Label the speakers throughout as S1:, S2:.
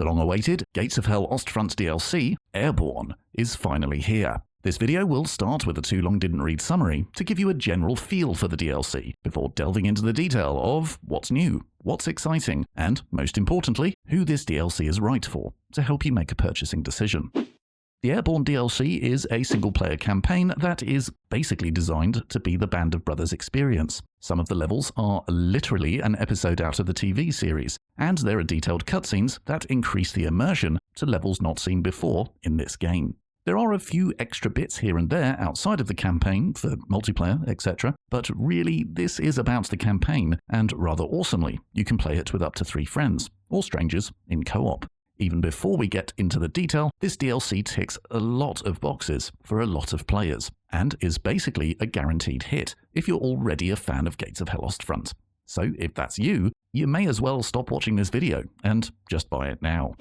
S1: The long-awaited Gates of Hell Ostfront DLC, Airborne, is finally here. This video will start with a too long didn't read summary to give you a general feel for the DLC, before delving into the detail of what's new, what's exciting, and, most importantly, who this DLC is right for, to help you make a purchasing decision. The Airborne DLC is a single-player campaign that is basically designed to be the Band of Brothers experience. Some of the levels are literally an episode out of the TV series, and there are detailed cutscenes that increase the immersion to levels not seen before in this game. There are a few extra bits here and there outside of the campaign for multiplayer, etc., but really this is about the campaign, and rather awesomely, you can play it with up to 3 friends, or strangers, in co-op. Even before we get into the detail, this DLC ticks a lot of boxes for a lot of players, and is basically a guaranteed hit if you're already a fan of Gates of Hell Ostfront. So if that's you, you may as well stop watching this video and just buy it now.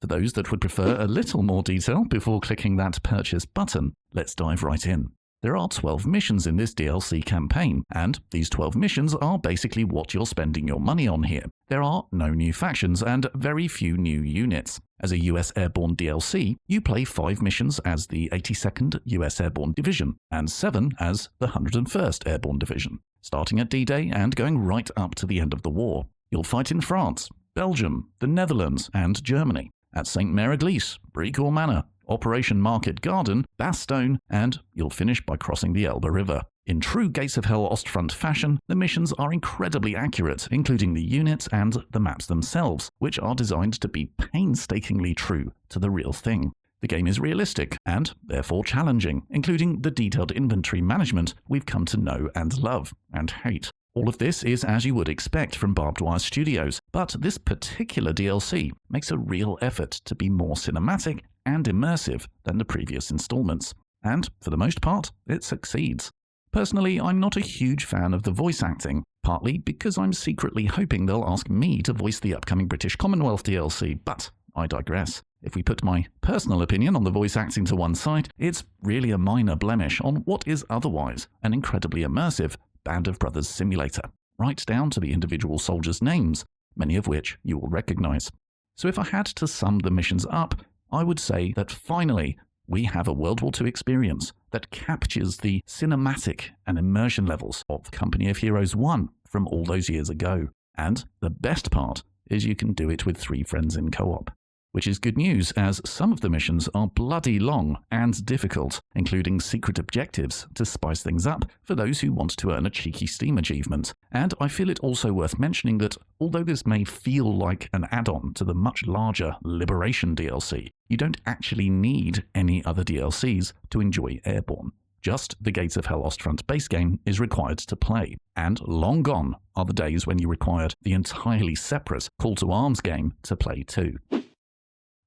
S1: For those that would prefer a little more detail before clicking that purchase button, let's dive right in. There are 12 missions in this DLC campaign, and these 12 missions are basically what you're spending your money on here. There are no new factions and very few new units. As a US Airborne DLC, you play 5 missions as the 82nd US Airborne Division, and 7 as the 101st Airborne Division, starting at D-Day and going right up to the end of the war. You'll fight in France, Belgium, the Netherlands, and Germany, at St. Mère-Église, Bricourt Manor, Operation Market Garden, Bastogne, and you'll finish by crossing the Elbe River. In true Gates of Hell Ostfront fashion, the missions are incredibly accurate, including the units and the maps themselves, which are designed to be painstakingly true to the real thing. The game is realistic and therefore challenging, including the detailed inventory management we've come to know and love and hate. All of this is as you would expect from Barbed Wire Studios, but this particular DLC makes a real effort to be more cinematic and immersive than the previous installments, and for the most part, it succeeds. Personally, I'm not a huge fan of the voice acting, partly because I'm secretly hoping they'll ask me to voice the upcoming British Commonwealth DLC, but I digress. If we put my personal opinion on the voice acting to one side, it's really a minor blemish on what is otherwise an incredibly immersive Band of Brothers simulator, right down to the individual soldiers' names, many of which you will recognize. So if I had to sum the missions up, I would say that finally we have a World War II experience that captures the cinematic and immersion levels of Company of Heroes 1 from all those years ago. And the best part is you can do it with 3 friends in co-op. Which is good news, as some of the missions are bloody long and difficult, including secret objectives to spice things up for those who want to earn a cheeky Steam achievement. And I feel it also worth mentioning that although this may feel like an add-on to the much larger Liberation DLC, you don't actually need any other DLCs to enjoy Airborne. Just the Gates of Hell Ostfront base game is required to play, and long gone are the days when you required the entirely separate Call to Arms game to play too.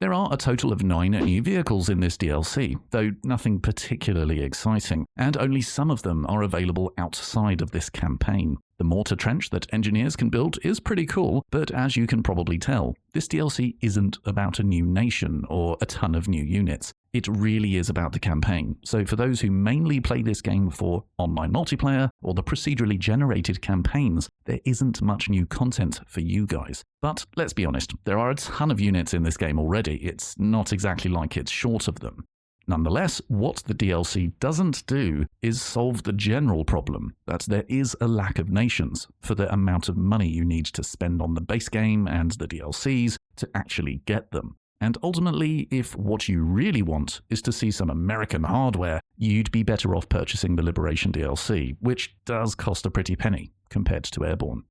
S1: There are a total of 9 new vehicles in this DLC, though nothing particularly exciting, and only some of them are available outside of this campaign. The mortar trench that engineers can build is pretty cool, but as you can probably tell, this DLC isn't about a new nation or a ton of new units. It really is about the campaign, so for those who mainly play this game for online multiplayer or the procedurally generated campaigns, there isn't much new content for you guys. But let's be honest, there are a ton of units in this game already. It's not exactly like it's short of them. Nonetheless, what the DLC doesn't do is solve the general problem that there is a lack of nations for the amount of money you need to spend on the base game and the DLCs to actually get them. And ultimately, if what you really want is to see some American hardware, you'd be better off purchasing the Liberation DLC, which does cost a pretty penny compared to Airborne.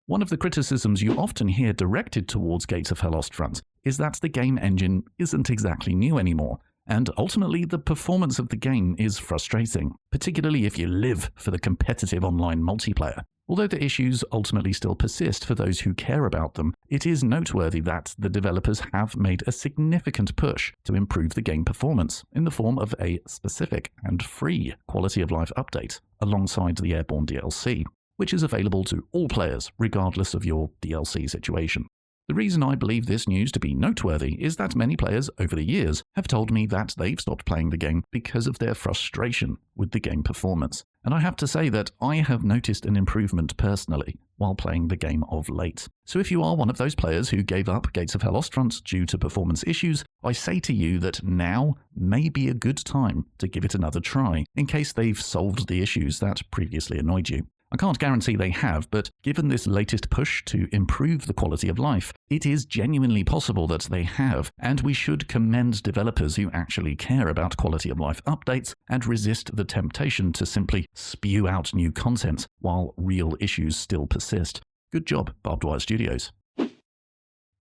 S1: One of the criticisms you often hear directed towards Gates of Hell Ostfront is that the game engine isn't exactly new anymore, and ultimately the performance of the game is frustrating, particularly if you live for the competitive online multiplayer. Although the issues ultimately still persist for those who care about them, it is noteworthy that the developers have made a significant push to improve the game performance in the form of a specific and free quality of life update alongside the Airborne DLC, which is available to all players regardless of your DLC situation. The reason I believe this news to be noteworthy is that many players over the years have told me that they've stopped playing the game because of their frustration with the game performance. and I have to say that I have noticed an improvement personally while playing the game of late. So if you are one of those players who gave up Gates of Hell Ostfront due to performance issues, I say to you that now may be a good time to give it another try, in case they've solved the issues that previously annoyed you. I can't guarantee they have, but given this latest push to improve the quality of life, it is genuinely possible that they have, and we should commend developers who actually care about quality of life updates and resist the temptation to simply spew out new content while real issues still persist. Good job, Barbed Wire Studios.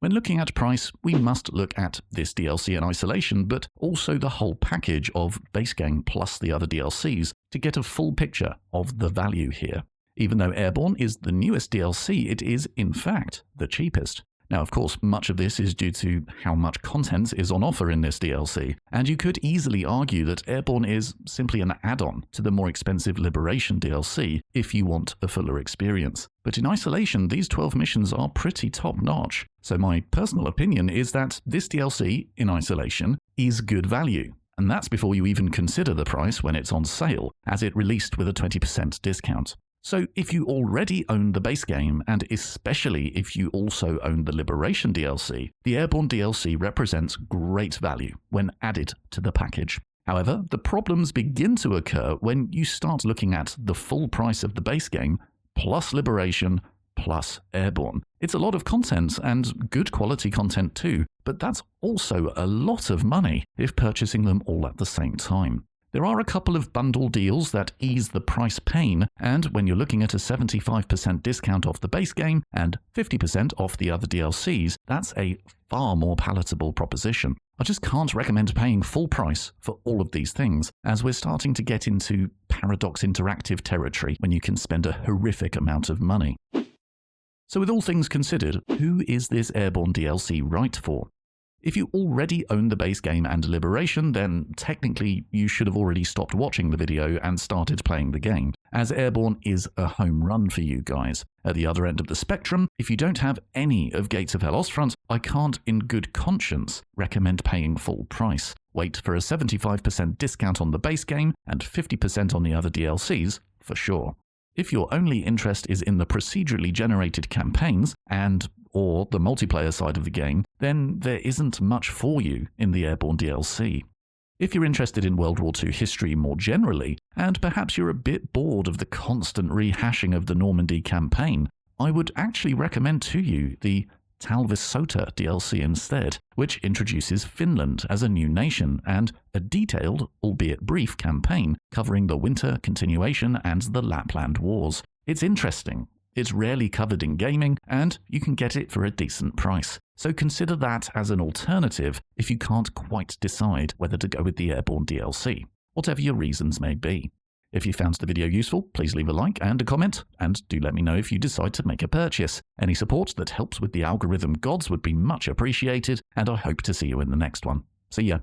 S1: When looking at price, we must look at this DLC in isolation, but also the whole package of base game plus the other DLCs to get a full picture of the value here. Even though Airborne is the newest DLC, it is, in fact, the cheapest. Now, of course, much of this is due to how much content is on offer in this DLC, and you could easily argue that Airborne is simply an add-on to the more expensive Liberation DLC if you want a fuller experience. But in isolation, these 12 missions are pretty top-notch, so my personal opinion is that this DLC, in isolation, is good value. And that's before you even consider the price when it's on sale, as it released with a 20% discount. So if you already own the base game, and especially if you also own the Liberation DLC, the Airborne DLC represents great value when added to the package. However, the problems begin to occur when you start looking at the full price of the base game, plus Liberation, plus Airborne. It's a lot of content, and good quality content too, but that's also a lot of money if purchasing them all at the same time. There are a couple of bundle deals that ease the price pain, and when you're looking at a 75% discount off the base game and 50% off the other DLCs, that's a far more palatable proposition. I just can't recommend paying full price for all of these things, as we're starting to get into Paradox Interactive territory when you can spend a horrific amount of money. So with all things considered, who is this Airborne DLC right for? If you already own the base game and Liberation, then technically you should have already stopped watching the video and started playing the game, as Airborne is a home run for you guys. At the other end of the spectrum, if you don't have any of Gates of Hell Ostfront, I can't in good conscience recommend paying full price. Wait for a 75% discount on the base game and 50% on the other DLCs for sure. If your only interest is in the procedurally generated campaigns or the multiplayer side of the game, then there isn't much for you in the Airborne DLC. If you're interested in World War II history more generally, and perhaps you're a bit bored of the constant rehashing of the Normandy campaign, I would actually recommend to you the Talvisota DLC instead, which introduces Finland as a new nation and a detailed, albeit brief, campaign covering the winter continuation and the Lapland Wars. It's interesting. It's rarely covered in gaming, and you can get it for a decent price. So consider that as an alternative if you can't quite decide whether to go with the Airborne DLC, whatever your reasons may be. If you found the video useful, please leave a like and a comment, and do let me know if you decide to make a purchase. Any support that helps with the algorithm gods would be much appreciated, and I hope to see you in the next one. See ya.